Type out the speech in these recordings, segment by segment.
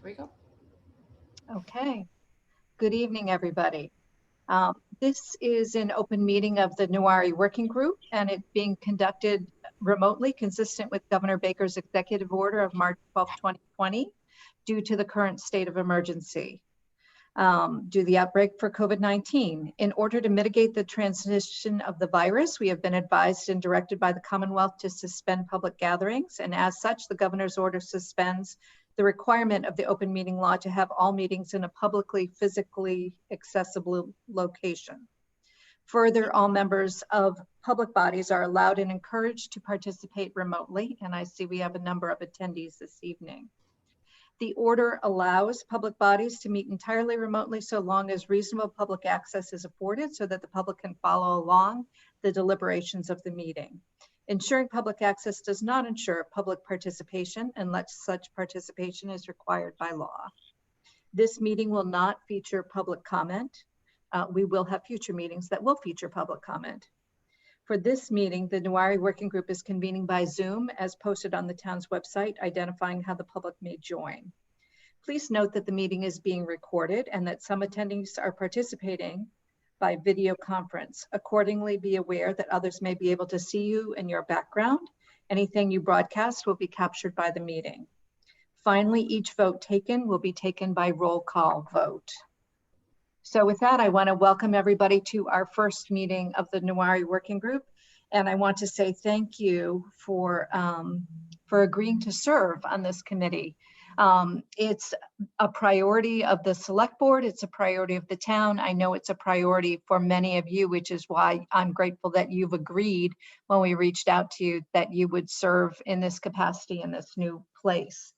we go. Okay. Good evening, everybody. This is an open meeting of the Nuwari Working Group, and it's being conducted remotely, consistent with Governor Baker's executive order of March 12, 2020, due to the current state of emergency, due to the outbreak for COVID-19. In order to mitigate the transmission of the virus, we have been advised and directed by the Commonwealth to suspend public gatherings, and as such, the governor's order suspends the requirement of the open meeting law to have all meetings in a publicly, physically accessible location. Further, all members of public bodies are allowed and encouraged to participate remotely, and I see we have a number of attendees this evening. The order allows public bodies to meet entirely remotely so long as reasonable public access is afforded so that the public can follow along the deliberations of the meeting. Ensuring public access does not ensure public participation unless such participation is required by law. This meeting will not feature public comment. We will have future meetings that will feature public comment. For this meeting, the Nuwari Working Group is convening by Zoom as posted on the town's website, identifying how the public may join. Please note that the meeting is being recorded and that some attendees are participating by video conference. Accordingly, be aware that others may be able to see you in your background. Anything you broadcast will be captured by the meeting. Finally, each vote taken will be taken by roll call vote. So with that, I want to welcome everybody to our first meeting of the Nuwari Working Group. And I want to say thank you for agreeing to serve on this committee. It's a priority of the select board. It's a priority of the town. I know it's a priority for many of you, which is why I'm grateful that you've agreed when we reached out to you that you would serve in this capacity in this new place.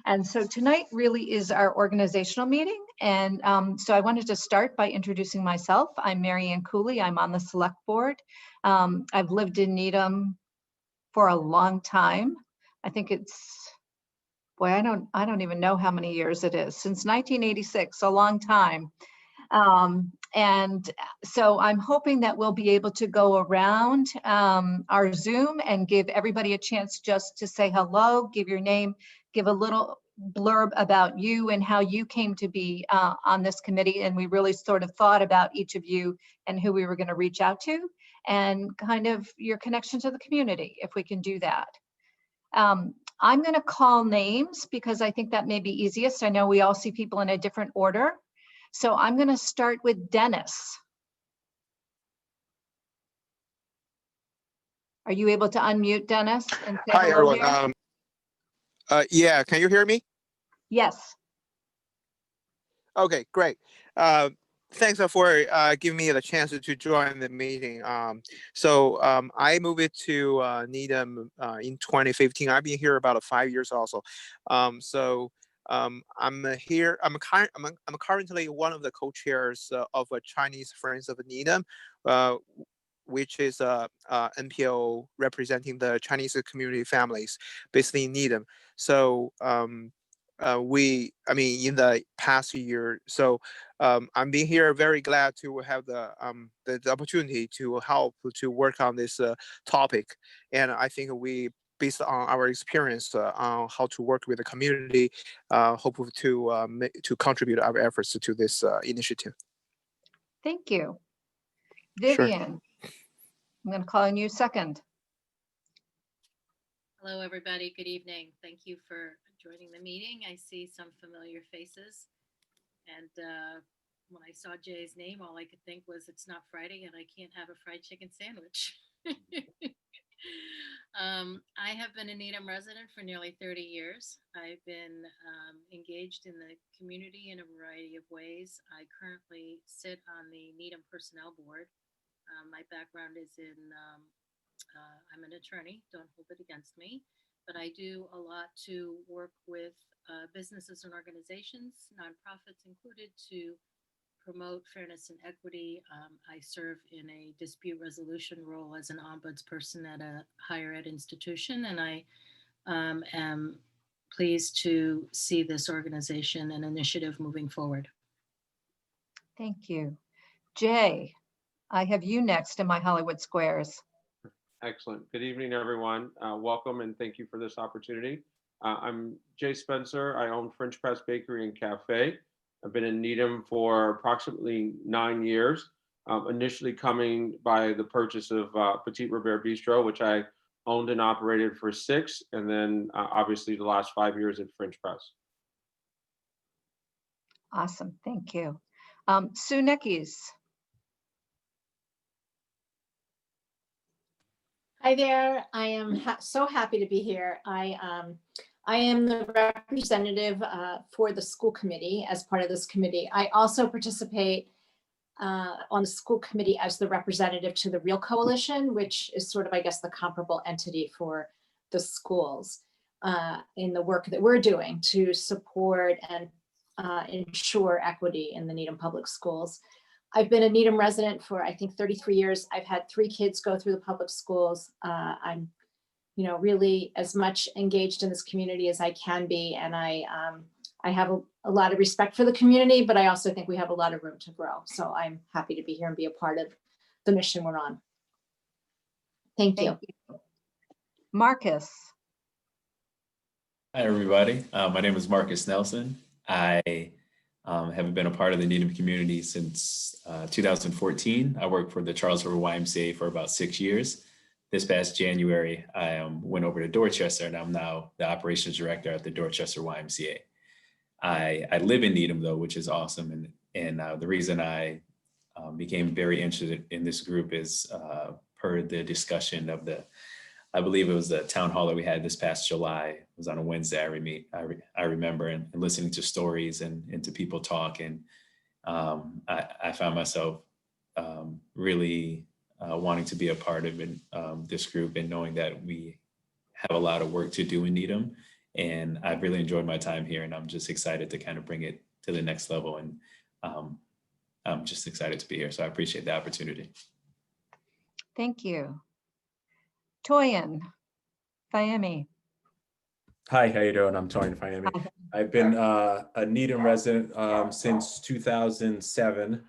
And so tonight really is our organizational meeting. And so I wanted to start by introducing myself. I'm Marianne Cooley. I'm on the select board. I've lived in Needham for a long time. I think it's, boy, I don't even know how many years it is, since 1986, a long time. And so I'm hoping that we'll be able to go around our Zoom and give everybody a chance just to say hello, give your name, give a little blurb about you and how you came to be on this committee. And we really sort of thought about each of you and who we were going to reach out to and kind of your connection to the community, if we can do that. I'm going to call names because I think that may be easiest. I know we all see people in a different order. So I'm going to start with Dennis. Are you able to unmute, Dennis? And say Hi, hello everyone. here? Yeah, can you hear me? Yes. Okay, great. Thanks for giving me the chance to join the meeting. I moved to Needham in 2015. I've been here about 5 years also. I'm here. I'm currently one of the co-chairs of Chinese Friends of Needham, which is a NPO representing the Chinese community families based in Needham. So in the past year, I'm being here very glad to have the opportunity to help to work on this topic. And I think we, based on our experience on how to work with the community, hope to contribute our efforts to this initiative. Thank you. Sure. Vivian, I'm going to call on you second. Hello, everybody. Good evening. Thank you for joining the meeting. I see some familiar faces. And when I saw Jay's name, all I could think was it's not Friday and I can't have a fried chicken sandwich. I have been a Needham resident for nearly 30 years. I've been engaged in the community in a variety of ways. I currently sit on the Needham Personnel Board. My background is in, I'm an attorney, don't hold it against me, but I do a lot to work with businesses and organizations, nonprofits included, to promote fairness and equity. I serve in a dispute resolution role as an ombudsperson at a higher ed institution, and I am pleased to see this organization and initiative moving forward. Thank you. Jay, I have you next in my Hollywood Squares. Excellent. Good evening, everyone. Welcome and thank you for this opportunity. I'm Jay Spencer. I own French Press Bakery and Cafe. I've been in Needham for approximately 9 years, initially coming by the purchase of Petit Robert Bistro, which I owned and operated for 6, and then obviously the last 5 years at French Press. Awesome, thank you. Sue Nickes. Hi there. I am so happy to be here. I am the representative for the school committee as part of this committee. I also participate on the school committee as the representative to the Real Coalition, which is sort of, I guess, the comparable entity for the schools in the work that we're doing to support and ensure equity in the Needham Public Schools. I've been a Needham resident for, I think, 33 years. I've had 3 kids go through the public schools. I'm, really as much engaged in this community as I can be. And I have a lot of respect for the community, but I also think we have a lot of room to grow. So I'm happy to be here and be a part of the mission we're on. Thank you. Marcus. Hi, everybody. My name is Marcus Nelson. I have been a part of the Needham community since 2014. I worked for the Charles River YMCA for about 6 years. This past January, I went over to Dorchester, and I'm now the operations director at the Dorchester YMCA. I live in Needham, though, which is awesome. And the reason I became very interested in this group is per the discussion of I believe it was the town hall that we had this past July. It was on a Wednesday. I remember and listening to stories and to people talk, and I found myself really wanting to be a part of this group, and knowing that we have a lot of work to do in Needham. And I've really enjoyed my time here, and I'm just excited to kind of bring it to the next level. And I'm just excited to be here. So I appreciate the opportunity. Thank you. Toyin Fayemi. Hi, how you doing? I'm Toyin Fayemi. I've been a Needham resident since 2007.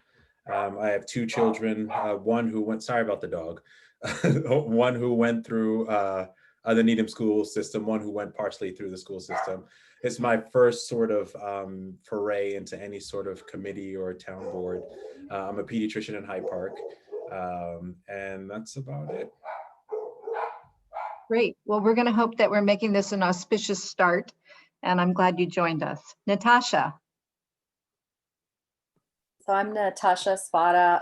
I have 2 children, one who went, sorry about the dog, one who went through the Needham school system, one who went partially through the school system. It's my first sort of foray into any sort of committee or town board. I'm a pediatrician in Hyde Park, and that's about it. Great. Well, we're going to hope that we're making this an auspicious start, and I'm glad you joined us. Natasha. So I'm Natasha Espada.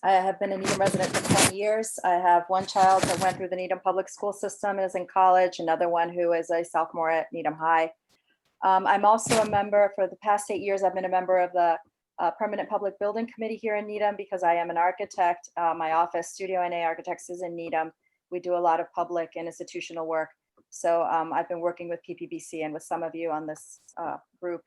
I have been a Needham resident for 20 years. I have one child that went through the Needham public school system and is in college, another one who is a sophomore at Needham High. I'm also a member, for the past 8 years, I've been a member of the Permanent Public Building Committee here in Needham because I am an architect. My office, Studio NA Architects, is in Needham. We do a lot of public and institutional work. So I've been working with PPBC and with some of you on this group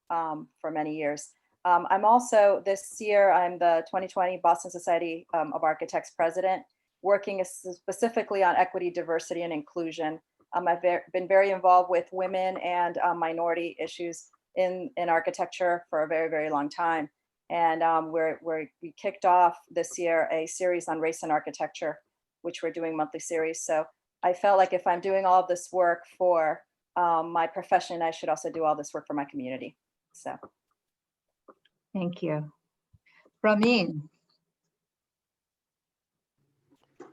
for many years. I'm also, this year, I'm the 2020 Boston Society of Architects president, working specifically on equity, diversity, and inclusion. I've been very involved with women and minority issues in architecture for a very, very long time. And we kicked off this year a series on race and architecture, which we're doing monthly series. So I felt like if I'm doing all of this work for my profession, I should also do all this work for my community. So. Thank you. Ramin.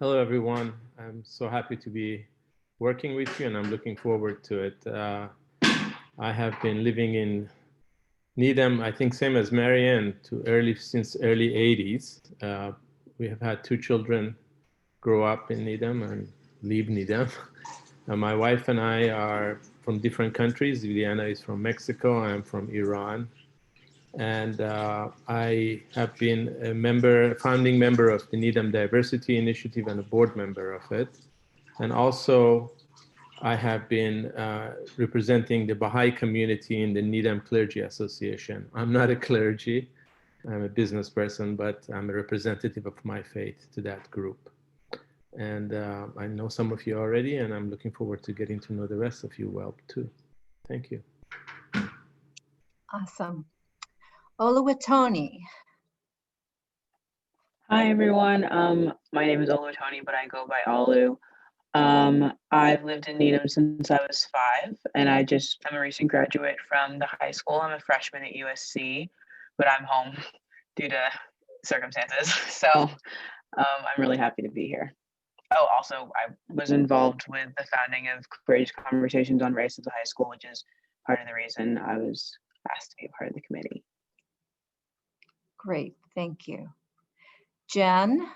Hello, everyone. I'm so happy to be working with you, and I'm looking forward to it. I have been living in Needham, I think same as Marianne, since early 80s. We have had 2 children grow up in Needham and leave Needham. My wife and I are from different countries. Viviana is from Mexico. I'm from Iran. And I have been a founding member of the Needham Diversity Initiative and a board member of it. And also, I have been representing the Baha'i community in the Needham Clergy Association. I'm not a clergy, I'm a business person, but I'm a representative of my faith to that group. And I know some of you already, and I'm looking forward to getting to know the rest of you well too. Thank you. Awesome. Oluwatoni. Hi, everyone. My name is Oluwatoni, but I go by Olu. I've lived in Needham since I was 5, and I'm a recent graduate from the high school. I'm a freshman at USC, but I'm home due to circumstances. So I'm really happy to be here. Oh, also, I was involved with the founding of Courageous Conversations on Race at the high school, which is part of the reason I was asked to be a part of the committee. Great, thank you. Jen?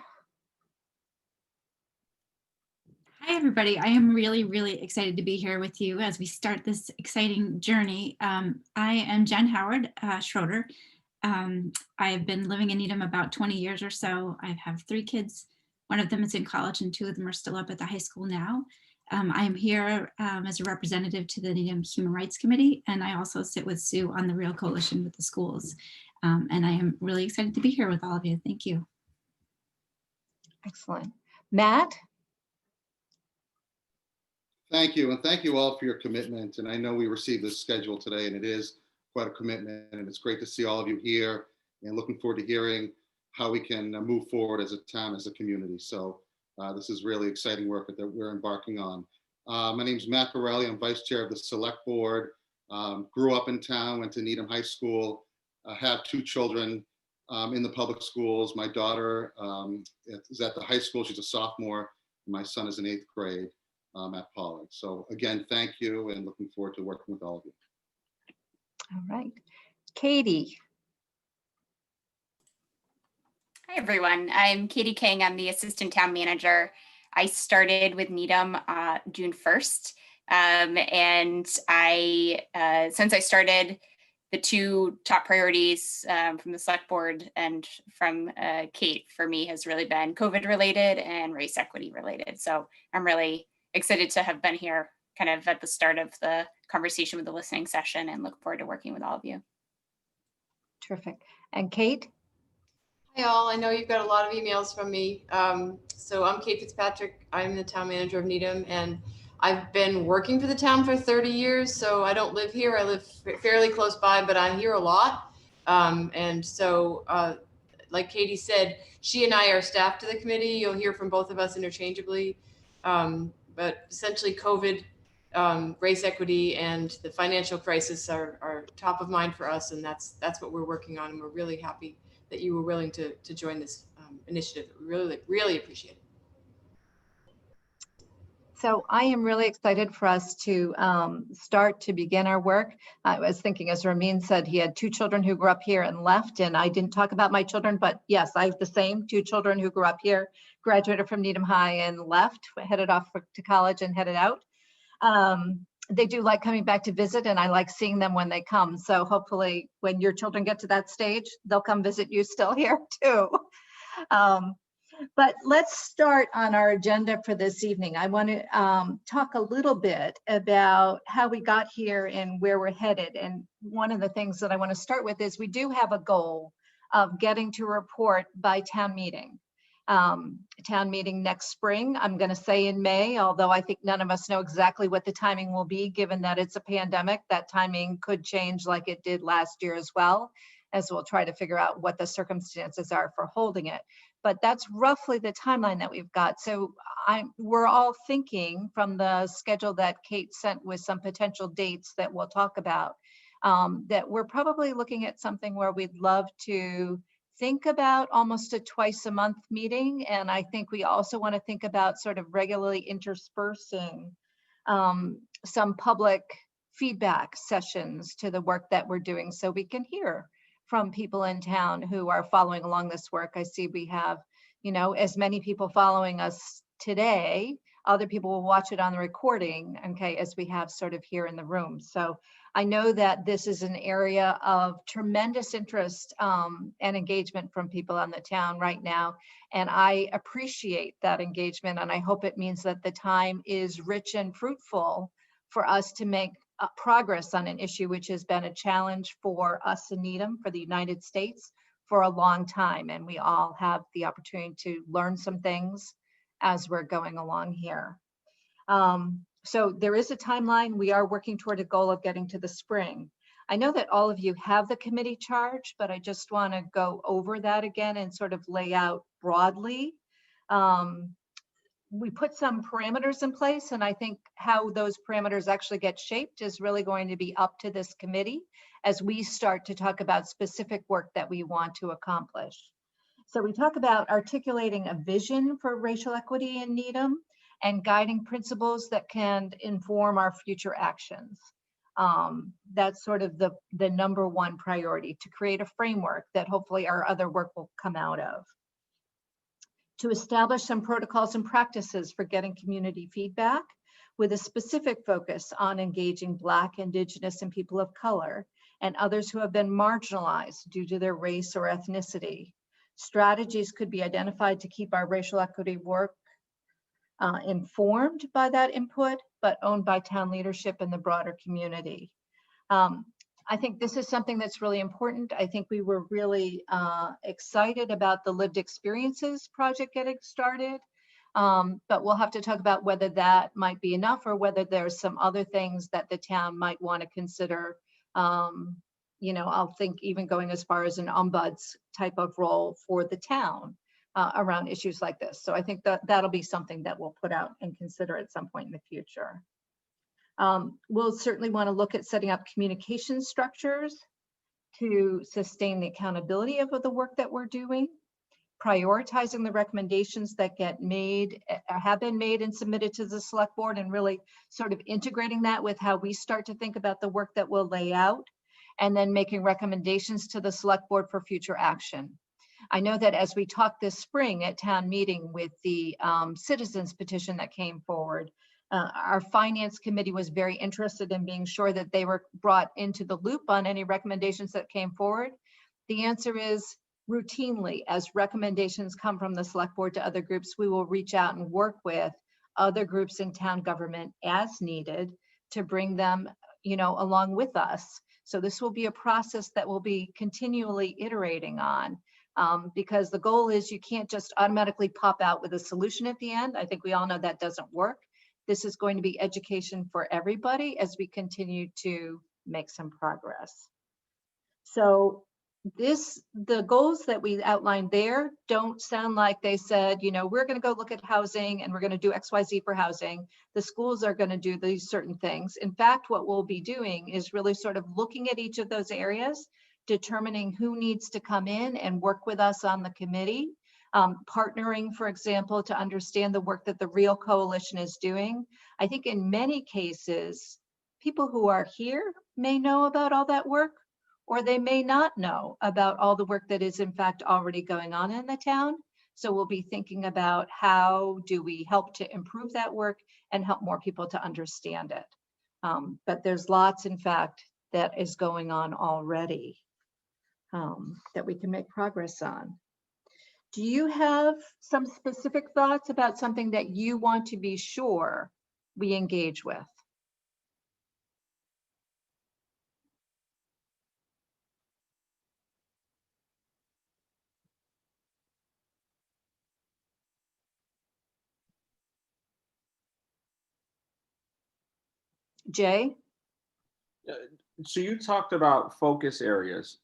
Hi, everybody. I am really, really excited to be here with you as we start this exciting journey. I am Jen Howard Schroeder. I have been living in Needham about 20 years or so. I have 3 kids. One of them is in college and 2 of them are still up at the high school now. I am here as a representative to the Needham Human Rights Committee, and I also sit with Sue on the Real Coalition with the Schools. And I am really excited to be here with all of you. Thank you. Excellent. Matt? Thank you, and thank you all for your commitment. And I know we received this schedule today, and it is quite a commitment, and it's great to see all of you here, and looking forward to hearing how we can move forward as a town, as a community. So this is really exciting work that we're embarking on. My name is Matt Borelli. I'm vice chair of the select board. Grew up in town, went to Needham High School. I have 2 children in the public schools. My daughter is at the high school. She's a sophomore. My son is in 8th grade at Pollard. So again, thank you, and looking forward to working with all of you. All right. Katie? Hi, everyone. I'm Katie King. I'm the assistant town manager. I started with Needham June 1st. And since I started, the 2 top priorities from the select board and from Kate for me has really been COVID related and race equity related. So I'm really excited to have been here kind of at the start of the conversation with the listening session, and look forward to working with all of you. Terrific. And Kate? Hi all, I know you've got a lot of emails from me. So I'm Kate Fitzpatrick. I'm the town manager of Needham, and I've been working for the town for 30 years. So I don't live here. I live fairly close by, but I'm here a lot. And so like Katie said, she and I are staff to the committee. You'll hear from both of us interchangeably. But essentially COVID, race equity, and the financial crisis are top of mind for us. And that's what we're working on. And we're really happy that you were willing to join this initiative. We really appreciate it. So I am really excited for us to start to begin our work. I was thinking, as Ramin said, he had 2 children who grew up here and left, and I didn't talk about my children, but yes, I have the same 2 children who grew up here, graduated from Needham High and left, headed off to college and headed out. They do like coming back to visit, and I like seeing them when they come. So hopefully when your children get to that stage, they'll come visit you still here too. But let's start on our agenda for this evening. I want to talk a little bit about how we got here and where we're headed. And one of the things that I want to start with is we do have a goal of getting to a report by town meeting. Town meeting next spring, I'm going to say in May, although I think none of us know exactly what the timing will be, given that it's a pandemic. That timing could change like it did last year as well, as we'll try to figure out what the circumstances are for holding it. But that's roughly the timeline that we've got. So we're all thinking from the schedule that Kate sent with some potential dates that we'll talk about, that we're probably looking at something where we'd love to think about almost a twice-a-month meeting. And I think we also want to think about sort of regularly interspersing some public feedback sessions to the work that we're doing, so we can hear from people in town who are following along this work. I see we have, as many people following us today. Other people will watch it on the recording, okay, as we have sort of here in the room. So I know that this is an area of tremendous interest and engagement from people on the town right now. And I appreciate that engagement. And I hope it means that the time is rich and fruitful for us to make progress on an issue which has been a challenge for us in Needham, for the United States, for a long time. And we all have the opportunity to learn some things as we're going along here. So there is a timeline. We are working toward a goal of getting to the spring. I know that all of you have the committee charge, but I just want to go over that again and sort of lay out broadly we put some parameters in place, and I think how those parameters actually get shaped is really going to be up to this committee as we start to talk about specific work that we want to accomplish. So we talk about articulating a vision for racial equity in Needham and guiding principles that can inform our future actions. That's sort of the number one priority, to create a framework that hopefully our other work will come out of. To establish some protocols and practices for getting community feedback with a specific focus on engaging Black, Indigenous, and people of color and others who have been marginalized due to their race or ethnicity. Strategies could be identified to keep our racial equity work informed by that input, but owned by town leadership and the broader community. I think this is something that's really important. I think we were really excited about the lived experiences project getting started, but we'll have to talk about whether that might be enough or whether there's some other things that the town might want to consider. You know, I'll think even going as far as an ombuds type of role for the town around issues like this. So I think that that'll be something that we'll put out and consider at some point in the future. We'll certainly want to look at setting up communication structures to sustain the accountability of the work that we're doing, prioritizing the recommendations that get made, have been made and submitted to the select board, and really sort of integrating that with how we start to think about the work that we'll lay out, and then making recommendations to the select board for future action. I know that as we talked this spring at town meeting with the citizens petition that came forward, our finance committee was very interested in being sure that they were brought into the loop on any recommendations that came forward. The answer is routinely, as recommendations come from the select board to other groups, we will reach out and work with other groups in town government as needed to bring them, you know, along with us. So this will be a process that we'll be continually iterating on. Because the goal is you can't just automatically pop out with a solution at the end. I think we all know that doesn't work. This is going to be education for everybody as we continue to make some progress. So the goals that we outlined there don't sound like they said, you know, we're going to go look at housing and we're going to do XYZ for housing. The schools are going to do these certain things. In fact, what we'll be doing is really sort of looking at each of those areas, determining who needs to come in and work with us on the committee, partnering, for example, to understand the work that the Real Coalition is doing. I think in many cases, people who are here may know about all that work, or they may not know about all the work that is in fact already going on in the town. So we'll be thinking about how do we help to improve that work and help more people to understand it. But there's lots, in fact, that is going on already that we can make progress on. Do you have some specific thoughts about something that you want to be sure we engage with? Jay? So you talked about focus areas.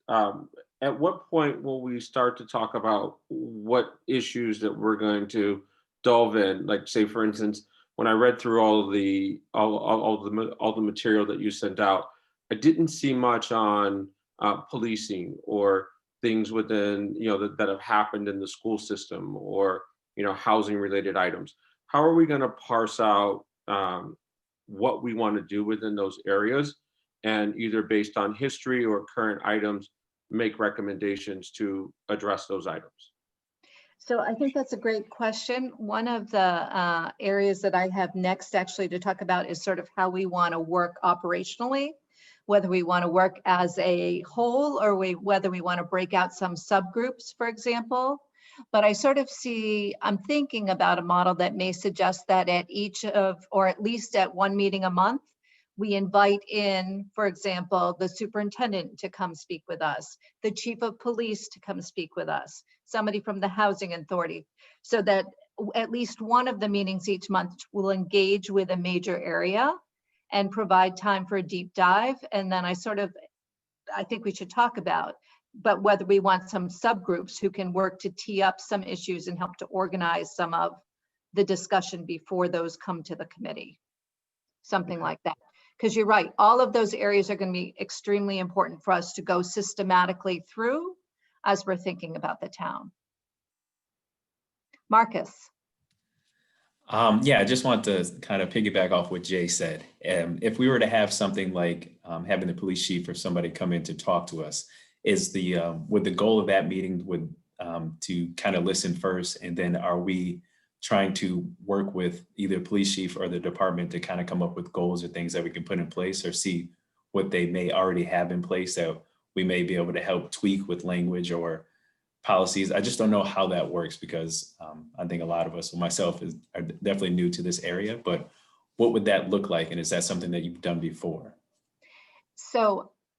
At what point will we start to talk about what issues that we're going to delve in? Like, say, for instance, when I read through all the material that you sent out, I didn't see much on policing or things within, you know, that have happened in the school system, or, you know, housing related items. How are we going to parse out what we want to do within those areas, and either based on history or current items, make recommendations to address those items? So I think that's a great question. One of the areas that I have next actually to talk about is sort of how we want to work operationally, whether we want to work as a whole or whether we want to break out some subgroups, for example. But I sort of I'm thinking about a model that may suggest that at each of, or at least at one meeting a month, we invite in, for example, the superintendent to come speak with us, the chief of police to come speak with us, somebody from the housing authority, so that at least one of the meetings each month will engage with a major area and provide time for a deep dive. And then I think we should talk about, but whether we want some subgroups who can work to tee up some issues and help to organize some of the discussion before those come to the committee. Something like that. Because you're right, all of those areas are going to be extremely important for us to go systematically through as we're thinking about the town. Marcus. Yeah, I just want to kind of piggyback off what Jay said. If we were to have something like having the police chief or somebody come in to talk to us, would the goal of that meeting would to kind of listen first, and then are we trying to work with either police chief or the department to kind of come up with goals or things that we can put in place, or see what they may already have in place that we may be able to help tweak with language or policies? I just don't know how that works, because I think a lot of us, well, myself, are definitely new to this area, but what would that look like? And is that something that you've done before?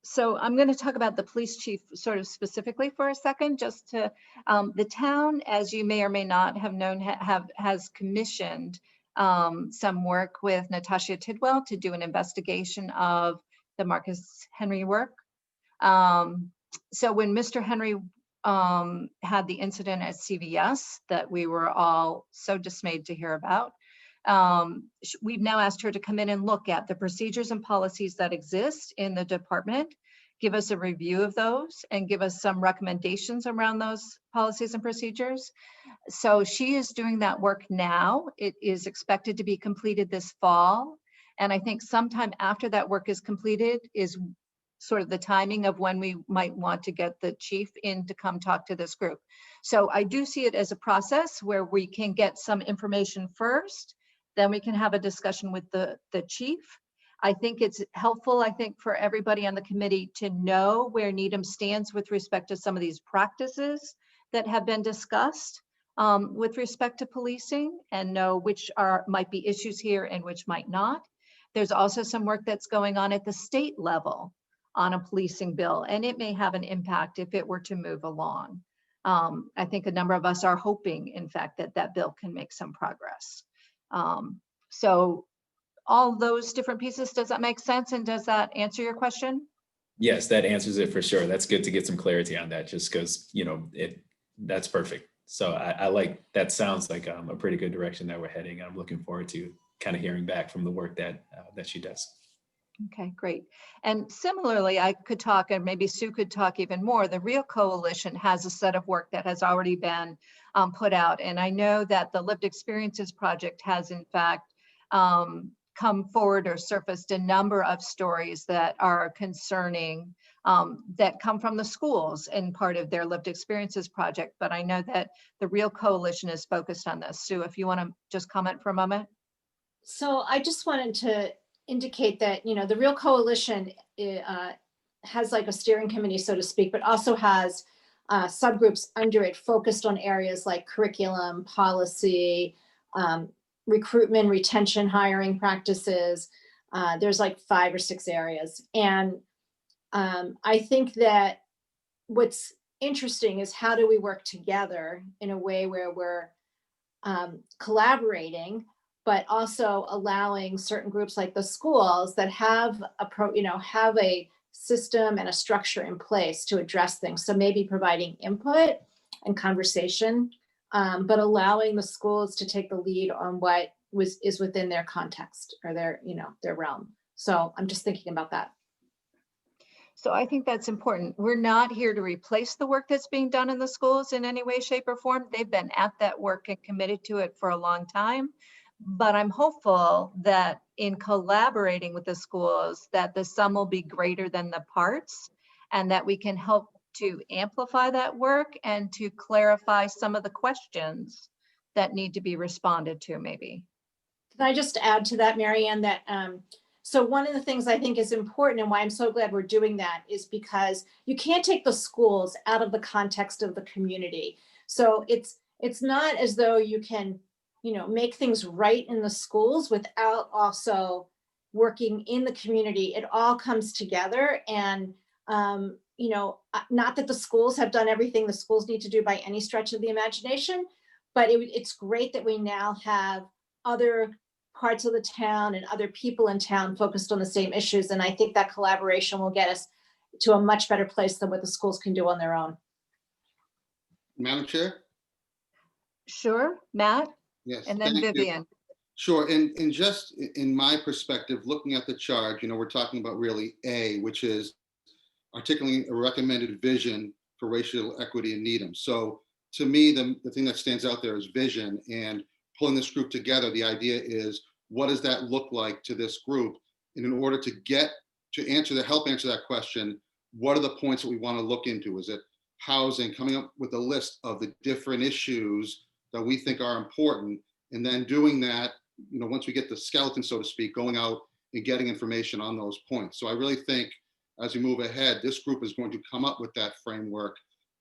So I'm going to talk about the police chief sort of specifically for a second, just to, the town, as you may or may not have known, has commissioned some work with Natasha Tidwell to do an investigation of the Marcus Henry work. So when Mr. Henry had the incident at CVS that we were all so dismayed to hear about, we've now asked her to come in and look at the procedures and policies that exist in the department, give us a review of those, and give us some recommendations around those policies and procedures. So she is doing that work now. It is expected to be completed this fall. And I think sometime after that work is completed is sort of the timing of when we might want to get the chief in to come talk to this group. So I do see it as a process where we can get some information first, then we can have a discussion with the chief. I think it's helpful, I think, for everybody on the committee to know where Needham stands with respect to some of these practices that have been discussed with respect to policing, and know which might be issues here and which might not. There's also some work that's going on at the state level on a policing bill, and it may have an impact if it were to move along. I think a number of us are hoping, in fact, that that bill can make some progress. So all those different pieces, does that make sense? And does that answer your question? Yes, that answers it for sure. That's good to get some clarity on that, just because, you know, that's perfect. So I like, that sounds like a pretty good direction that we're heading. I'm looking forward to kind of hearing back from the work that she does. Okay, great. And similarly, I could talk, and maybe Sue could talk even more. The Real Coalition has a set of work that has already been put out. And I know that the Lived Experiences Project has, in fact, come forward or surfaced a number of stories that are concerning, that come from the schools and part of their Lived Experiences Project. But I know that the Real Coalition is focused on this. Sue, if you want to just comment for a moment. So I just wanted to indicate that, you know, the Real Coalition has like a steering committee, so to speak, but also has subgroups under it focused on areas like curriculum, policy, recruitment, retention, hiring practices. There's like 5 or 6 areas. And I think that what's interesting is how do we work together in a way where we're collaborating, but also allowing certain groups like the schools that have a system and a structure in place to address things. So maybe providing input and conversation, but allowing the schools to take the lead on what is within their context or their realm. So I'm just thinking about that. So I think that's important. We're not here to replace the work that's being done in the schools in any way, shape, or form. They've been at that work and committed to it for a long time. But I'm hopeful that in collaborating with the schools, that the sum will be greater than the parts, and that we can help to amplify that work and to clarify some of the questions that need to be responded to, maybe. Can I just add to that, Marianne, that so one of the things I think is important, and why I'm so glad we're doing that, is because you can't take the schools out of the context of the community. So it's not as though you can, make things right in the schools without also working in the community. It all comes together, and not that the schools have done everything the schools need to do by any stretch of the imagination, but it's great that we now have other parts of the town and other people in town focused on the same issues. And I think that collaboration will get us to a much better place than what the schools can do on their own. Madam Chair? Sure, Matt? Yes, And then thank you. Vivian. Sure, and just in my perspective, looking at the charge, we're talking about really A, which is articulating a recommended vision for racial equity in Needham. So to me, the thing that stands out there is vision, and pulling this group together. The idea is, what does that look like to this group? And in order to help answer that question, what are the points that we want to look into? Is it housing, coming up with a list of the different issues that we think are important, and then doing that, once we get the skeleton, so to speak, going out and getting information on those points. So I really think as we move ahead, this group is going to come up with that framework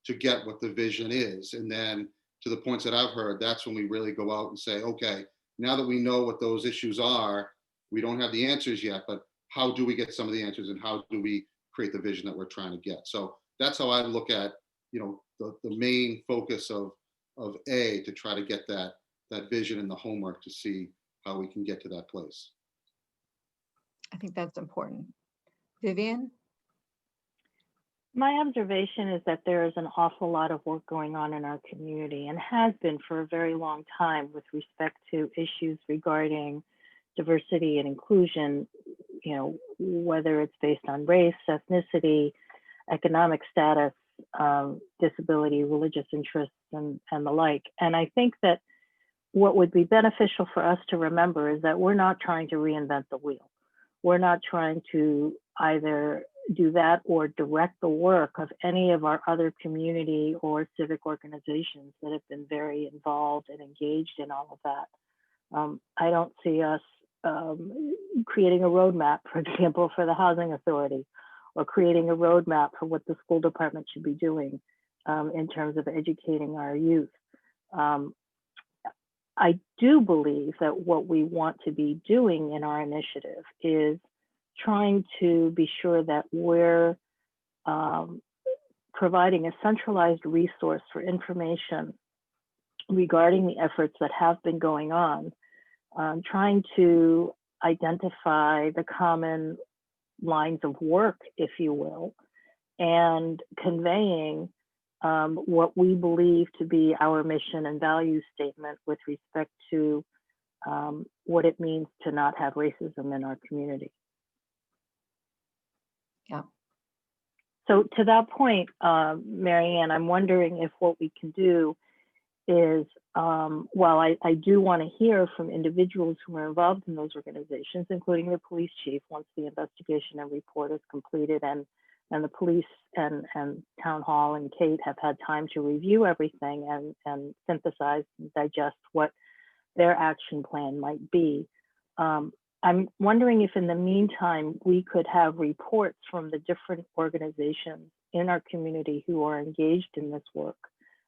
to get what the vision is. And then to the points that I've heard, that's when we really go out and say, okay, now that we know what those issues are, we don't have the answers yet, but how do we get some of the answers, and how do we create the vision that we're trying to get? So that's how I look at, the main focus of A, to try to get that vision and the homework to see how we can get to that place. I think that's important. Vivian? My observation is that there is an awful lot of work going on in our community, and has been for a very long time, with respect to issues regarding diversity and inclusion, whether it's based on race, ethnicity, economic status, disability, religious interests, and the like. And I think that what would be beneficial for us to remember is that we're not trying to reinvent the wheel. We're not trying to either do that or direct the work of any of our other community or civic organizations that have been very involved and engaged in all of that. I don't see us creating a roadmap, for example, for the housing authority, or creating a roadmap for what the school department should be doing in terms of educating our youth. I do believe that what we want to be doing in our initiative is trying to be sure that we're providing a centralized resource for information regarding the efforts that have been going on, trying to identify the common lines of work, if you will, and conveying what we believe to be our mission and value statement with respect to what it means to not have racism in our community. Yeah. So to that point, Marianne, I'm wondering if what we can do is, while I do want to hear from individuals who are involved in those organizations, including the police chief, once the investigation and report is completed, and the police and town hall and Kate have had time to review everything and synthesize and digest what their action plan might be. I'm wondering if in the meantime, we could have reports from the different organizations in our community who are engaged in this work,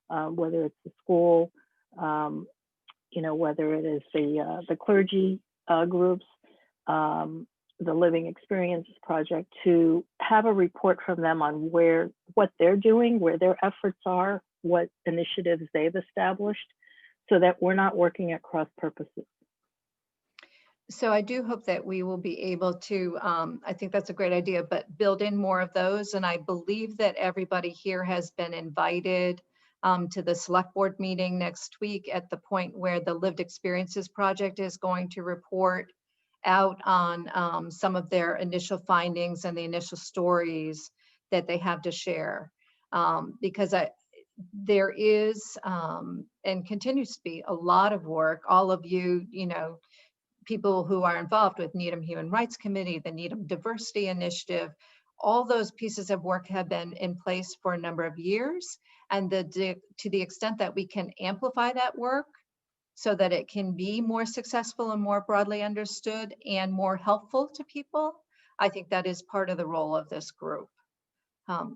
whether it's the school, whether it is the clergy groups, the Living Experiences Project, to have a report from them on what they're doing, where their efforts are, what initiatives they've established, so that we're not working at cross purposes. So I do hope that we will be able to, I think that's a great idea, but build in more of those. And I believe that everybody here has been invited to the select board meeting next week, at the point where the Lived Experiences Project is going to report out on some of their initial findings and the initial stories that they have to share. Because there is and continues to be a lot of work. All of you, people who are involved with Needham Human Rights Committee, the Needham Diversity Initiative, all those pieces of work have been in place for a number of years. And to the extent that we can amplify that work so that it can be more successful and more broadly understood and more helpful to people, I think that is part of the role of this group.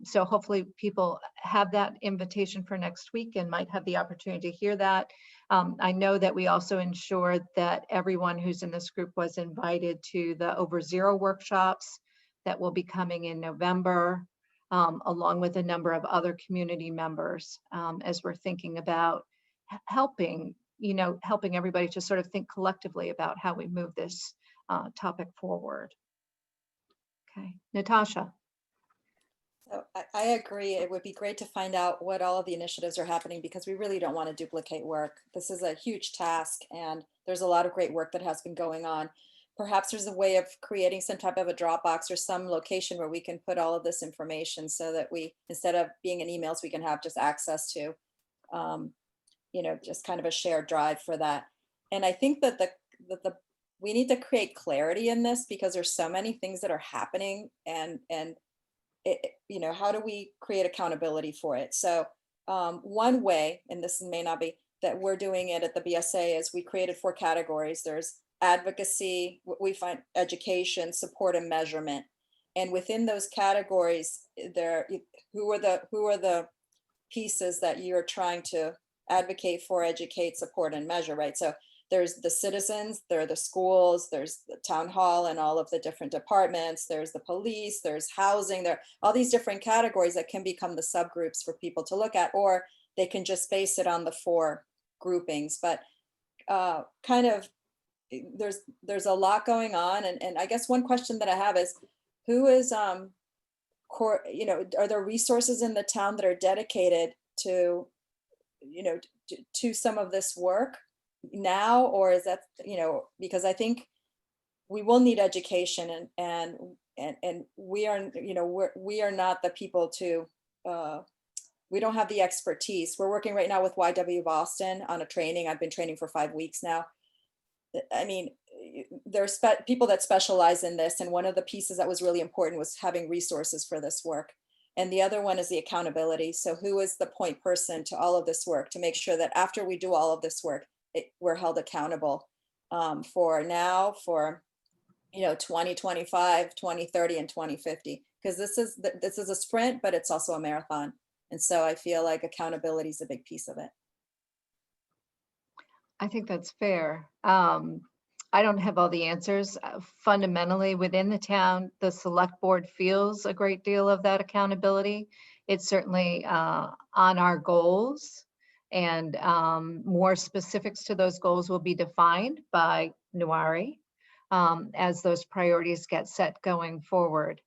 So hopefully people have that invitation for next week and might have the opportunity to hear that. I know that we also ensured that everyone who's in this group was invited to the Over Zero workshops that will be coming in November, along with a number of other community members, as we're thinking about helping everybody to sort of think collectively about how we move this topic forward. Okay, Natasha. So I agree. It would be great to find out what all of the initiatives are happening because we really don't want to duplicate work. This is a huge task and there's a lot of great work that has been going on. Perhaps there's a way of creating some type of a Dropbox or some location where we can put all of this information so that we, instead of being in emails, we can have just access to, you know, just kind of a shared drive for that. And I think that we need to create clarity in this because there's so many things that are happening and you know, how do we create accountability for it? So one way, and this may not be that we're doing it at the BSA, is we created 4 categories. There's advocacy, what we find education, support, and measurement. And within those categories, who are the pieces that you're trying to advocate for, educate, support, and measure, right? So there's the citizens, there are the schools, there's the town hall and all of the different departments, there's the police, there's housing, there are all these different categories that can become the subgroups for people to look at, or they can just base it on the 4 groupings. But kind of there's a lot going on. And I guess one question that I have is, who is, you know, are there resources in the town that are dedicated to, you know, to some of this work now, or is that, you know, because I think we will need education and we are, you know, we are not the people to, we don't have the expertise. We're working right now with YW Boston on a training. I've been training for 5 weeks now. I mean, there's people that specialize in this. And one of the pieces that was really important was having resources for this work. And the other one is the accountability. So who is the point person to all of this work to make sure that after we do all of this work, we're held accountable for now, for, you know, 2025, 2030, and 2050, because this is a sprint, but it's also a marathon. And so I feel like accountability is a big piece of it. I think that's fair. I don't have all the answers. Fundamentally, within the town, the select board feels a great deal of that accountability. It's certainly on our goals, and more specifics to those goals will be defined by Nuwari as those priorities get set going forward.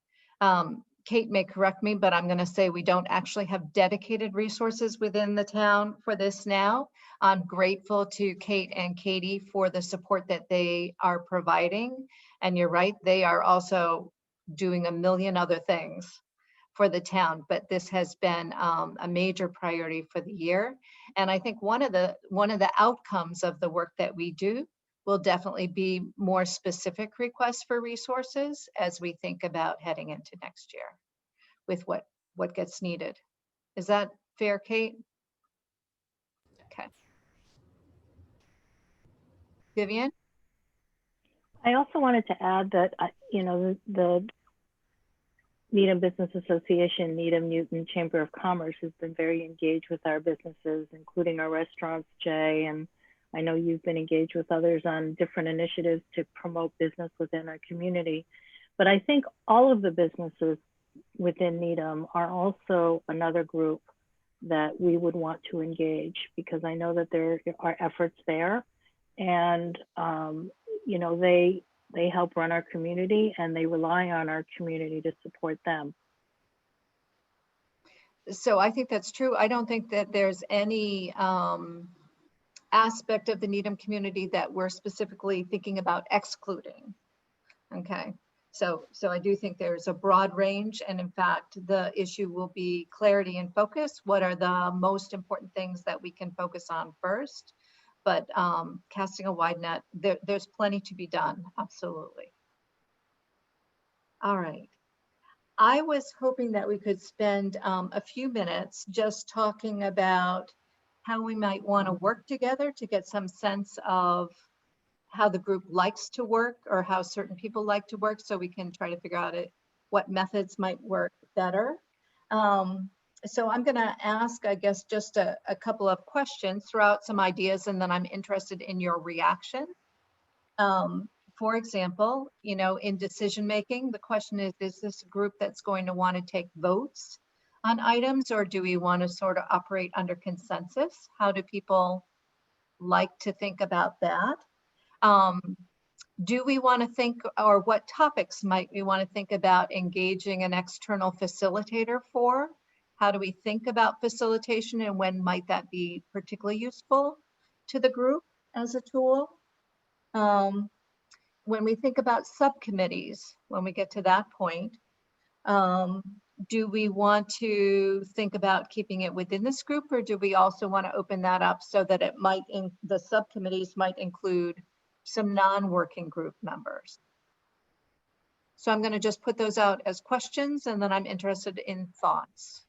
Kate may correct me, but I'm going to say we don't actually have dedicated resources within the town for this now. I'm grateful to Kate and Katie for the support that they are providing. And you're right, they are also doing a million other things for the town, but this has been a major priority for the year. And I think one of the outcomes of the work that we do will definitely be more specific requests for resources as we think about heading into next year with what gets needed. Is that fair, Kate? Okay. Vivian? I also wanted to add that, you know, the Needham Business Association, Needham Newton Chamber of Commerce has been very engaged with our businesses, including our restaurants, Jay, and I know you've been engaged with others on different initiatives to promote business within our community. But I think all of the businesses within Needham are also another group that we would want to engage, because I know that there are efforts there, and you know, they help run our community and they rely on our community to support them. So I think that's true. I don't think that there's any aspect of the Needham community that we're specifically thinking about excluding. Okay, so I do think there's a broad range, and in fact, the issue will be clarity and focus. What are the most important things that we can focus on first? But casting a wide net, there's plenty to be done, absolutely. All right. I was hoping that we could spend a few minutes just talking about how we might want to work together to get some sense of how the group likes to work, or how certain people like to work, so we can try to figure out what methods might work better. So I'm going to ask, I guess, just a couple of questions, throw out some ideas, and then I'm interested in your reaction. For example, you know, in decision making, the question is this a group that's going to want to take votes on items, or do we want to sort of operate under consensus? How do people like to think about that? Do we want to think, or what topics might we want to think about engaging an external facilitator for? How do we think about facilitation, and when might that be particularly useful to the group as a tool? When we think about subcommittees, when we get to that point, do we want to think about keeping it within this group, or do we also want to open that up so that it might, the subcommittees might include some non-working group members? So I'm going to just put those out as questions, and then I'm interested in thoughts.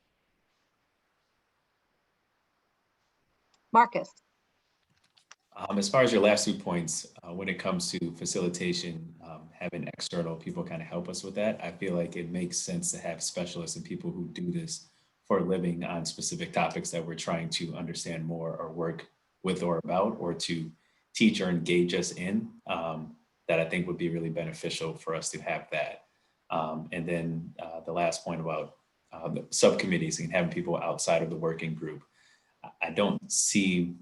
Marcus. As far as your last 2 points, when it comes to facilitation, having external people kind of help us with that, I feel like it makes sense to have specialists and people who do this for a living on specific topics that we're trying to understand more or work with or about, or to teach or engage us in, that I think would be really beneficial for us to have that. And then the last point about the subcommittees and having people outside of the working group, I don't see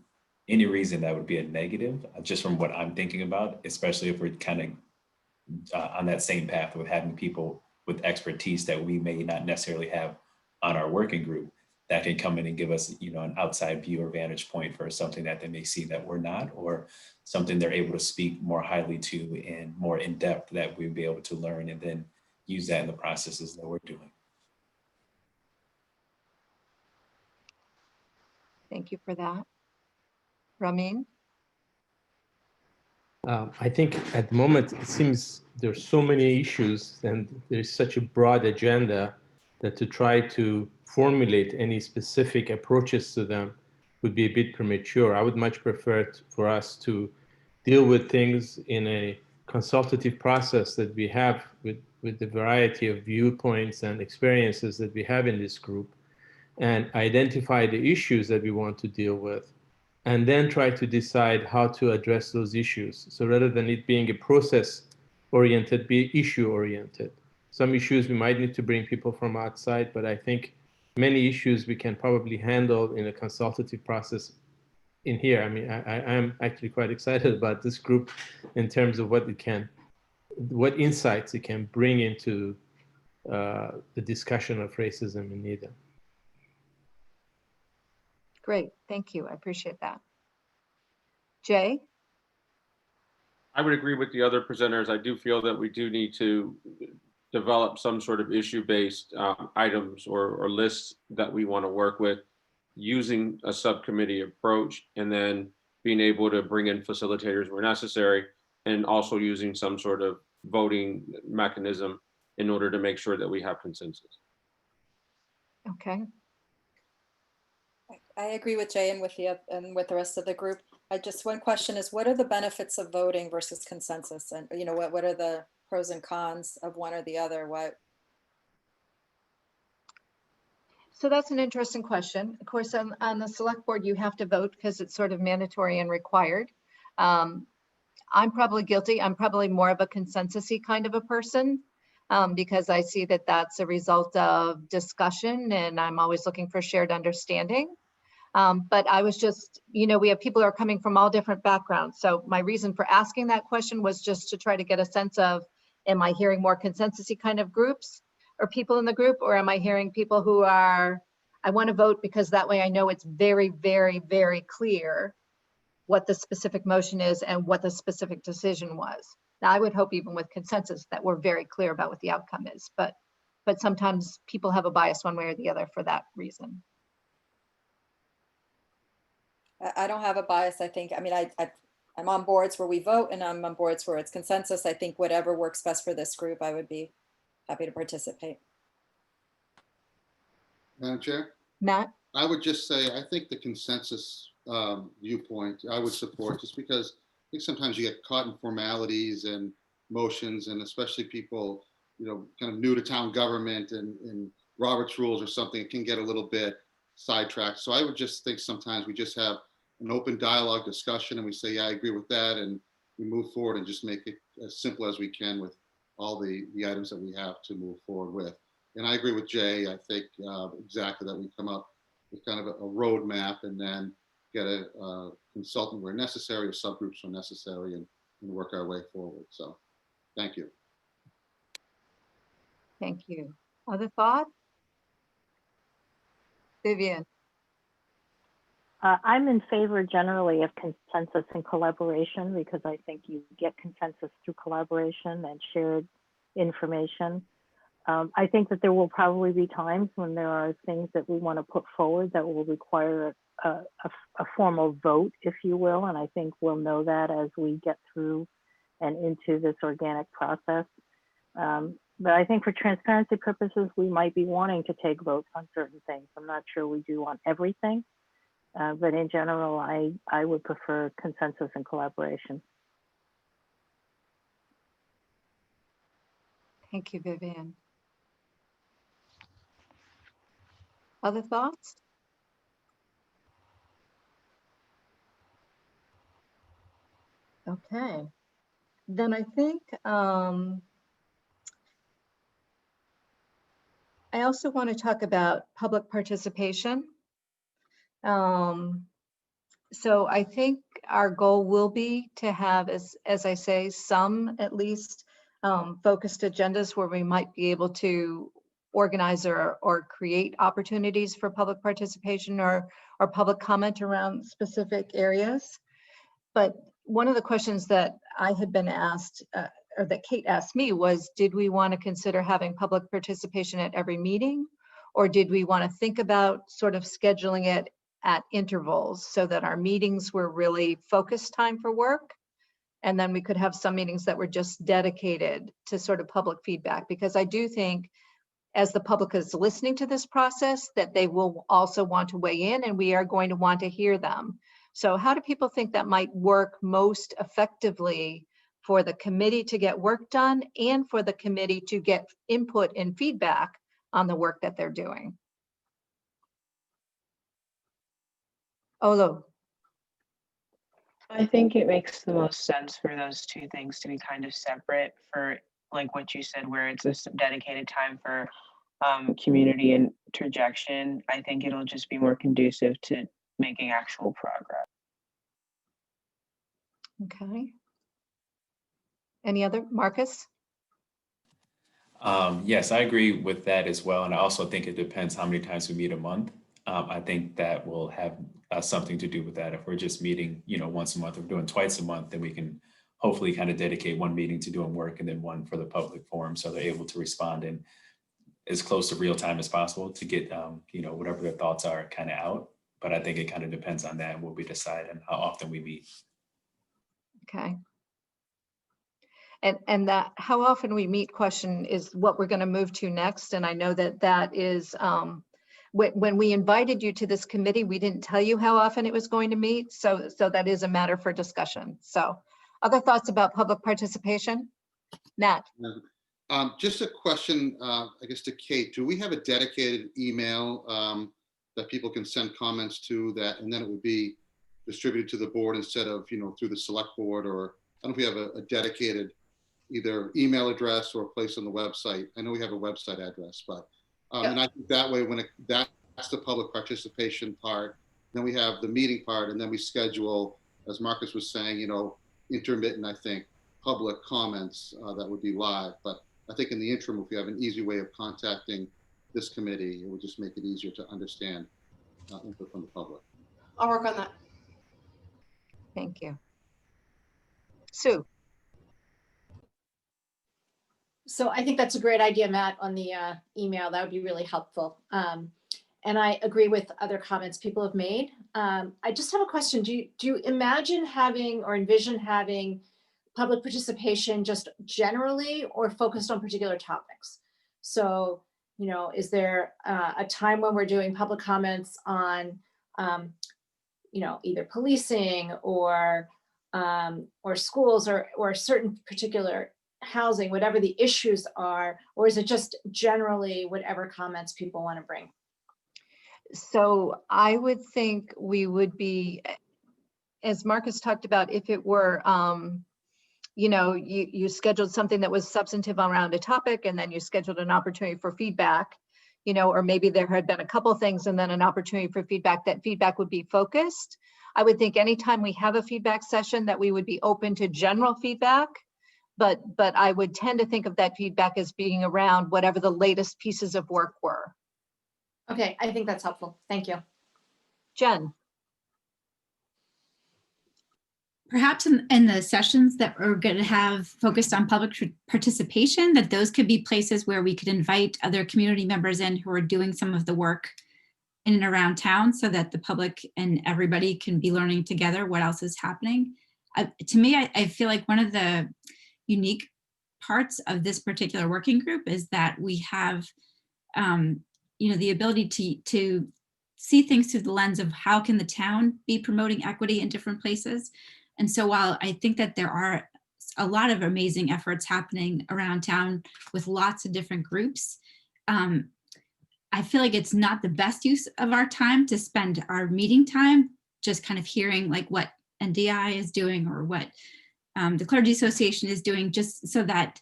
any reason that would be a negative, just from what I'm thinking about, especially if we're kind of on that same path with having people with expertise that we may not necessarily have on our working group that can come in and give us, you know, an outside view or vantage point for something that they may see that we're not, or something they're able to speak more highly to and more in depth that we'd be able to learn and then use that in the processes that we're doing. Thank you for that. Ramin? I think at the moment, it seems there's so many issues and there's such a broad agenda that to try to formulate any specific approaches to them would be a bit premature. I would much prefer for us to deal with things in a consultative process that we have with the variety of viewpoints and experiences that we have in this group, and identify the issues that we want to deal with, and then try to decide how to address those issues. So rather than it being a process-oriented, be issue-oriented. Some issues we might need to bring people from outside, but I think many issues we can probably handle in a consultative process in here. I mean, I'm actually quite excited about this group in terms of what insights it can bring into the discussion of racism in Needham. Great, thank you. I appreciate that. Jay? I would agree with the other presenters. I do feel that we do need to develop some sort of issue-based items or lists that we want to work with using a subcommittee approach, and then being able to bring in facilitators where necessary, and also using some sort of voting mechanism in order to make sure that we have consensus. Okay. I agree with Jay and with the rest of the group. One question is, what are the benefits of voting versus consensus? And you know, what are the pros and cons of one or the other? So that's an interesting question. Of course, on the select board, you have to vote because it's sort of mandatory and required. I'm probably guilty. I'm probably more of a consensus-y kind of a person, because I see that that's a result of discussion, and I'm always looking for shared understanding. But I was just, you know, we have people who are coming from all different backgrounds. So my reason for asking that question was just to try to get a sense of, am I hearing more consensus-y kind of groups or people in the group, or am I hearing people who are, I want to vote because that way I know it's very, very, very clear what the specific motion is and what the specific decision was. Now, I would hope even with consensus that we're very clear about what the outcome is, but sometimes people have a bias one way or the other for that reason. I don't have a bias. I think, I mean, I'm on boards where we vote, and I'm on boards where it's consensus. I think whatever works best for this group, I would be happy to participate. Madam Chair? Matt? I would just say, I think the consensus viewpoint, I would support, just because I think sometimes you get caught in formalities and motions, and especially people, you know, kind of new to town government and Robert's rules or something, it can get a little bit sidetracked. So I would just think sometimes we just have an open dialogue discussion and we say, yeah, I agree with that. And we move forward and just make it as simple as we can with all the items that we have to move forward with. And I agree with Jay. I think exactly that we come up with kind of a roadmap and then get a consultant where necessary or subgroups where necessary, and work our way forward. So thank you. Thank you. Other thoughts? Vivian? I'm in favor generally of consensus and collaboration because I think you get consensus through collaboration and shared information. I think that there will probably be times when there are things that we want to put forward that will require a formal vote, if you will, and I think we'll know that as we get through and into this organic process. But I think for transparency purposes, we might be wanting to take votes on certain things. I'm not sure we do on everything, but in general, I would prefer consensus and collaboration. Thank you, Vivian. Other thoughts? Okay, then I think I also want to talk about public participation. So I think our goal will be to have, as I say, some at least focused agendas where we might be able to organize or create opportunities for public participation or public comment around specific areas. But one of the questions that I had been asked, or that Kate asked me, was did we want to consider having public participation at every meeting? Or did we want to think about sort of scheduling it at intervals so that our meetings were really focused time for work? And then we could have some meetings that were just dedicated to sort of public feedback, because I do think as the public is listening to this process that they will also want to weigh in and we are going to want to hear them. So how do people think that might work most effectively for the committee to get work done and for the committee to get input and feedback on the work that they're doing? Olo. I think it makes the most sense for those two things to be kind of separate, for like what you said, where it's a dedicated time for community interjection. I think it'll just be more conducive to making actual progress. Okay. Any other? Marcus? Yes, I agree with that as well. And I also think it depends how many times we meet a month. I think that will have something to do with that. If we're just meeting, once a month, or doing twice a month, then we can hopefully kind of dedicate one meeting to doing work and then one for the public forum, so they're able to respond in as close to real time as possible to get, whatever their thoughts are kind of out. But I think it kind of depends on that and what we decide and how often we meet. Okay. And that how often we meet question is what we're going to move to next. And I know that is, when we invited you to this committee, we didn't tell you how often it was going to meet. So that is a matter for discussion. So other thoughts about public participation? Nat? Just a question, I guess, to Kate. Do we have a dedicated email that people can send comments to, and then it would be distributed to the board instead of, through the select board? Or I don't know if we have a dedicated either email address or a place on the website. I know we have a website address, but and I think that way, that's the public participation part, then we have the meeting part, and then we schedule, as Marcus was saying, intermittent, I think, public comments that would be live. But I think in the interim, if we have an easy way of contacting this committee, it would just make it easier to understand input from the public. I'll work on that. Thank you. Sue? So I think that's a great idea, Matt, on the email. That would be really helpful. And I agree with other comments people have made. I just have a question. Do you imagine having or envision having public participation just generally or focused on particular topics? So, is there a time when we're doing public comments on, either policing or schools or certain particular housing, whatever the issues are, or is it just generally whatever comments people want to bring? So I would think we would be, as Marcus talked about, if it were, you scheduled something that was substantive around a topic and then you scheduled an opportunity for feedback, you know, or maybe there had been a couple things and then an opportunity for feedback, that feedback would be focused. I would think anytime we have a feedback session that we would be open to general feedback, but I would tend to think of that feedback as being around whatever the latest pieces of work were. Okay, I think that's helpful. Thank you. Jen. Perhaps in the sessions that we're going to have focused on public participation, that those could be places where we could invite other community members in who are doing some of the work in and around town, so that the public and everybody can be learning together what else is happening. To me, I feel like one of the unique parts of this particular working group is that we have you know, the ability to see things through the lens of how can the town be promoting equity in different places. And so while I think that there are a lot of amazing efforts happening around town with lots of different groups, I feel like it's not the best use of our time to spend our meeting time just kind of hearing like what NDI is doing or what the Clergy Association is doing, just so that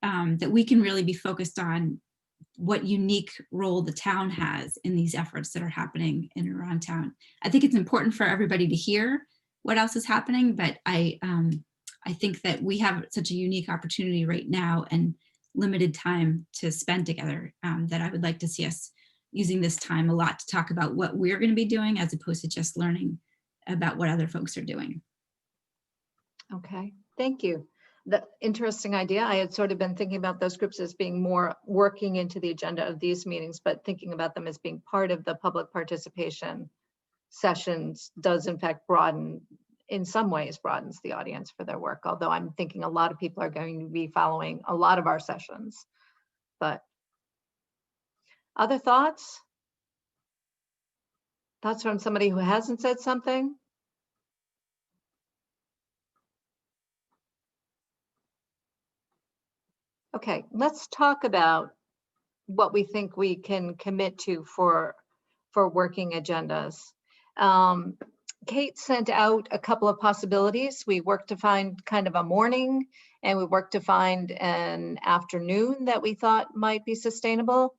that we can really be focused on what unique role the town has in these efforts that are happening in and around town. I think it's important for everybody to hear what else is happening, but I think that we have such a unique opportunity right now and limited time to spend together, that I would like to see us using this time a lot to talk about what we're going to be doing, as opposed to just learning about what other folks are doing. Okay, thank you. The interesting idea. I had sort of been thinking about those groups as being more working into the agenda of these meetings, but thinking about them as being part of the public participation sessions does in fact broaden, in some ways broadens the audience for their work. Although I'm thinking a lot of people are going to be following a lot of our sessions. But other thoughts? Thoughts from somebody who hasn't said something? Okay, let's talk about what we think we can commit to for working agendas. Kate sent out a couple of possibilities. We worked to find kind of a morning, and we worked to find an afternoon that we thought might be sustainable.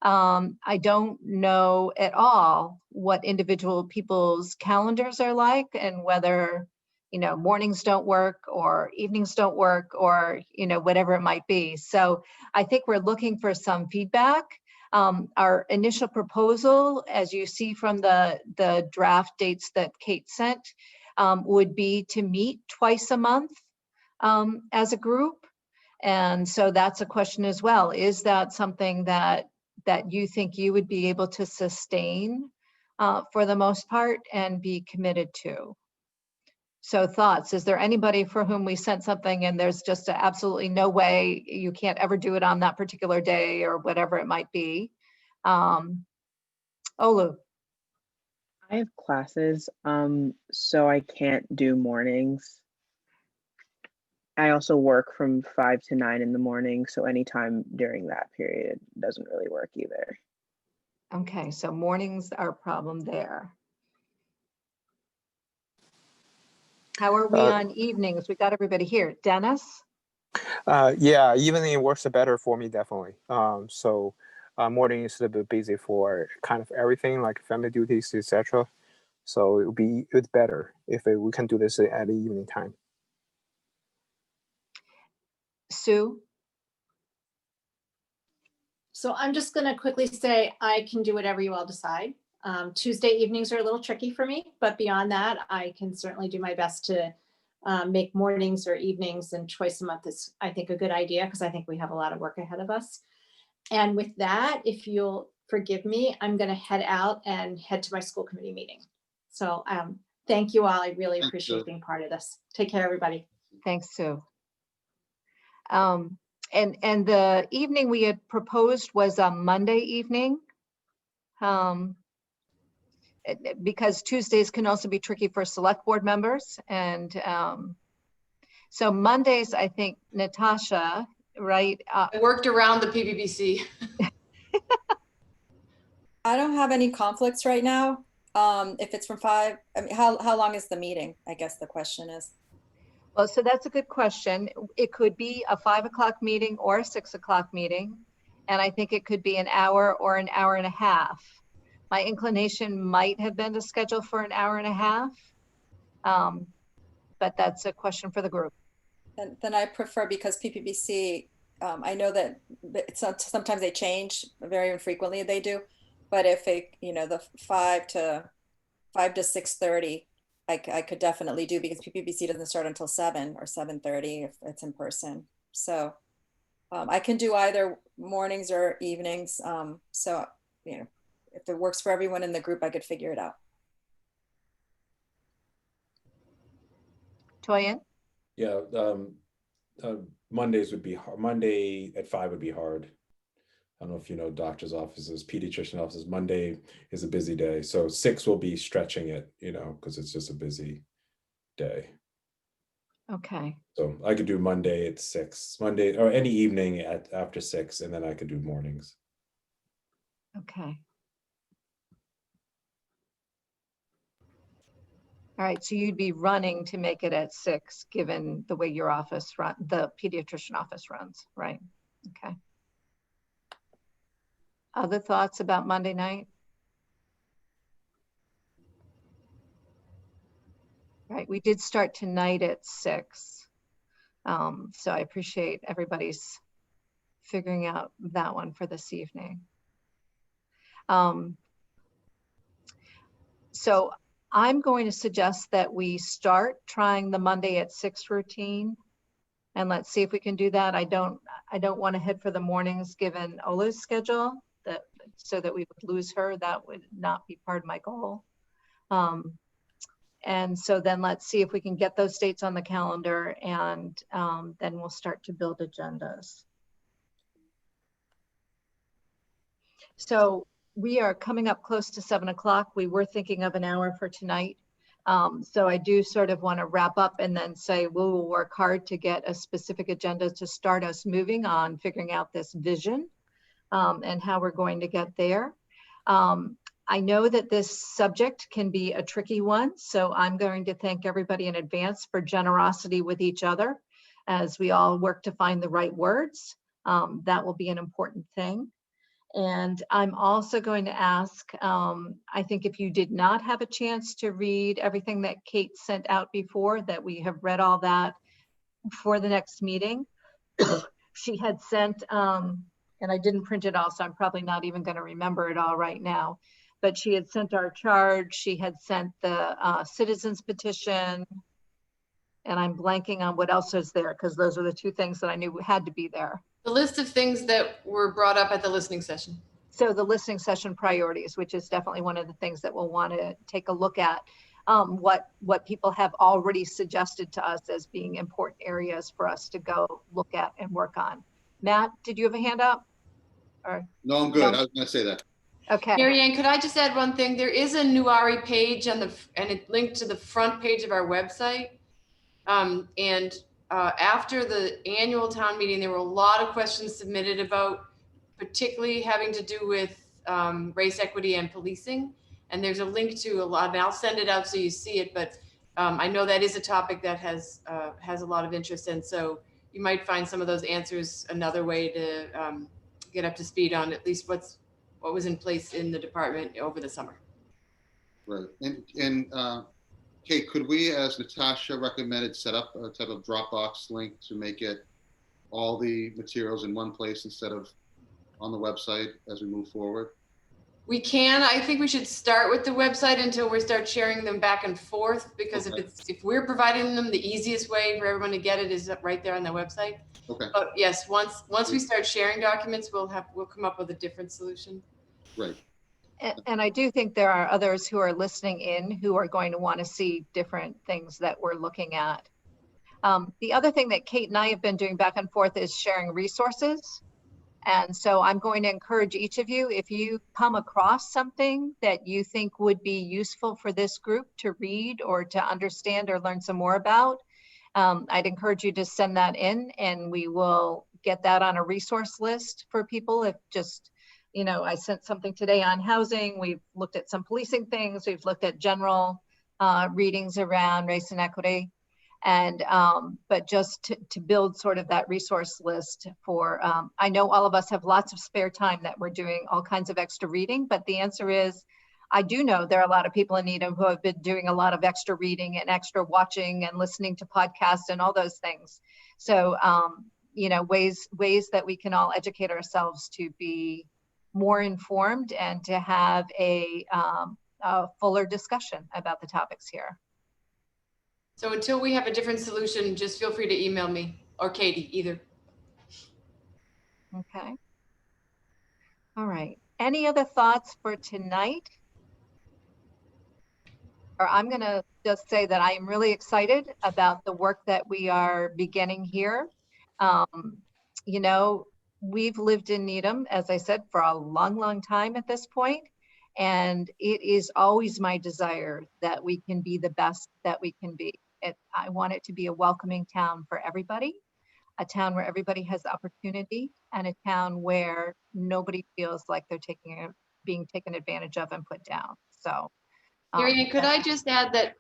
I don't know at all what individual people's calendars are like, and whether, you know, mornings don't work or evenings don't work, or, you know, whatever it might be. So I think we're looking for some feedback. Our initial proposal, as you see from the draft dates that Kate sent, would be to meet twice a month as a group. And so that's a question as well. Is that something that you think you would be able to sustain for the most part and be committed to? So thoughts, is there anybody for whom we sent something and there's just absolutely no way, you can't ever do it on that particular day or whatever it might be? Olu. I have classes, so I can't do mornings. I also work from 5 to 9 in the morning, so anytime during that period doesn't really work either. Okay, so mornings are a problem there. How are we on evenings? We got everybody here. Dennis? Yeah, evening works better for me, definitely. So morning is a little bit busy for kind of everything, like family duties, etc. So it would be better if we can do this at the evening time. Sue? So I'm just going to quickly say I can do whatever you all decide. Tuesday evenings are a little tricky for me, but beyond that, I can certainly do my best to make mornings or evenings, and twice a month is, I think, a good idea, because I think we have a lot of work ahead of us. And with that, if you'll forgive me, I'm going to head out and head to my school committee meeting. So thank you all. I really appreciate being part of this. Take care, everybody. Thanks, Sue. And the evening we had proposed was a Monday evening, because Tuesdays can also be tricky for select board members. And so Mondays, I think, Natasha, right? I worked around the PBBC. I don't have any conflicts right now. If it's from 5, I mean, how long is the meeting? I guess the question is. Well, so that's a good question. It could be a 5 o'clock meeting or a 6 o'clock meeting. And I think it could be an hour or an hour and a half. My inclination might have been to schedule for an hour and a half, but that's a question for the group. And then I prefer, because PPBC, I know that sometimes they change, very infrequently they do, but if it, the 5 to 6:30, I could definitely do, because PPBC doesn't start until 7 or 7:30 if it's in person. So I can do either mornings or evenings. So, if it works for everyone in the group, I could figure it out. Toyin? Yeah, Mondays would be hard. Monday at 5 would be hard. I don't know if you know doctor's offices, pediatrician offices. Monday is a busy day. So 6 will be stretching it, because it's just a busy day. Okay. So I could do Monday at 6, Monday, or any evening after 6, and then I could do mornings. Okay. All right, so you'd be running to make it at 6, given the way your office the pediatrician office runs, right? Okay. Other thoughts about Monday night? Right, we did start tonight at 6. So I appreciate everybody's figuring out that one for this evening. So I'm going to suggest that we start trying the Monday at 6 routine, and let's see if we can do that. I don't want to head for the mornings given Ola's schedule, so that we would lose her. That would not be part of my goal. And so then let's see if we can get those dates on the calendar, and then we'll start to build agendas. So we are coming up close to 7 o'clock. We were thinking of an hour for tonight. So I do sort of want to wrap up and then say we will work hard to get a specific agenda to start us moving on figuring out this vision and how we're going to get there. I know that this subject can be a tricky one, so I'm going to thank everybody in advance for generosity with each other as we all work to find the right words. That will be an important thing. And I'm also going to ask, I think if you did not have a chance to read everything that Kate sent out before, that we have read all that for the next meeting. She had sent, and I didn't print it all, so I'm probably not even going to remember it all right now, but she had sent our charge, she had sent the citizens petition, and I'm blanking on what else is there, because those are the 2 things that I knew had to be there. The list of things that were brought up at the listening session. So the listening session priorities, which is definitely one of the things that we'll want to take a look at, what people have already suggested to us as being important areas for us to go look at and work on. Matt, did you have a hand up? Or No, I'm good. no? I was going to say that. Okay. Marianne, could I just add one thing? There is a Nuari page and it linked to the front page of our website. After the annual town meeting, there were a lot of questions submitted about particularly having to do with race equity and policing. And there's a link to a lot, and I'll send it out so you see it, but I know that is a topic that has a lot of interest. And so you might find some of those answers another way to get up to speed on at least what was in place in the department over the summer. Right. And Kate, could we, as Natasha recommended, set up a type of Dropbox link to make it all the materials in one place instead of on the website as we move forward? We can. I think we should start with the website until we start sharing them back and forth, because Okay. if we're providing them, the easiest way for everyone to get it is right there on the website. Okay. But yes, once we start sharing documents, we'll come up with a different solution. Right. And I do think there are others who are listening in who are going to want to see different things that we're looking at. The other thing that Kate and I have been doing back and forth is sharing resources. And so I'm going to encourage each of you, if you come across something that you think would be useful for this group to read or to understand or learn some more about, I'd encourage you to send that in, and we will get that on a resource list for people. If just, I sent something today on housing, we've looked at some policing things, we've looked at general readings around race and equity. And, but just to build sort of that resource list for, I know all of us have lots of spare time that we're doing all kinds of extra reading, but the answer is, I do know there are a lot of people in Needham who have been doing a lot of extra reading and extra watching and listening to podcasts and all those things. So, you know, ways that we can all educate ourselves to be more informed and to have a fuller discussion about the topics here. So until we have a different solution, just feel free to email me or Katie, either. Okay. All right. Any other thoughts for tonight? Or I'm going to just say that I am really excited about the work that we are beginning here. You know, we've lived in Needham, as I said, for a long, long time at this point. And it is always my desire that we can be the best that we can be. I want it to be a welcoming town for everybody, a town where everybody has opportunity, and a town where nobody feels like they're being taken advantage of and put down. So, Marianne, could I just add that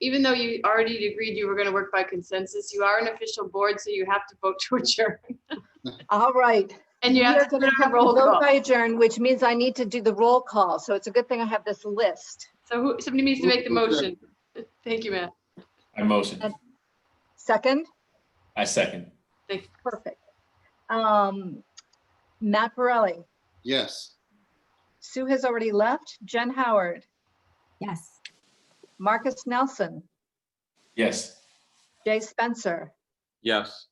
even though you already agreed you were going to work by consensus, you are an official board, so you have to vote to adjourn. All right. And you have to going to have to roll vote call. by adjourn, which means I need to do the roll call. So it's a good thing I have this list. So somebody needs to make the motion. Thank you, Matt. I motion. Second? I second. Thank you. Perfect. Matt Borelli. Yes. Sue has already left. Jen Howard. Yes. Marcus Nelson. Yes. Jay Spencer. Yes.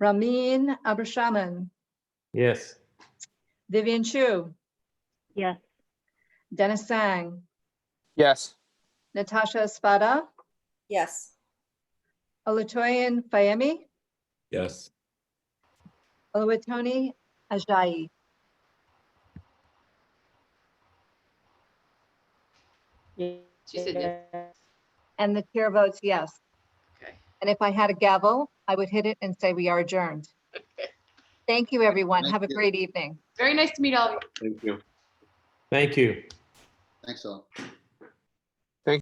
Ramin Abrashaman. Yes. Vivian Hsu. Yes. Dennis Sang. Yes. Natasha Espada. Yes. Olutoyin Fayemi. Yes. Oluwatomi Ajayi. She said yes. And the chair votes yes. Okay. And if I had a gavel, I would hit it and say we are adjourned. Okay. Thank you, everyone. Thank Have a you. great evening. Very nice to meet all of you. Thank you. Thank you. Thanks all.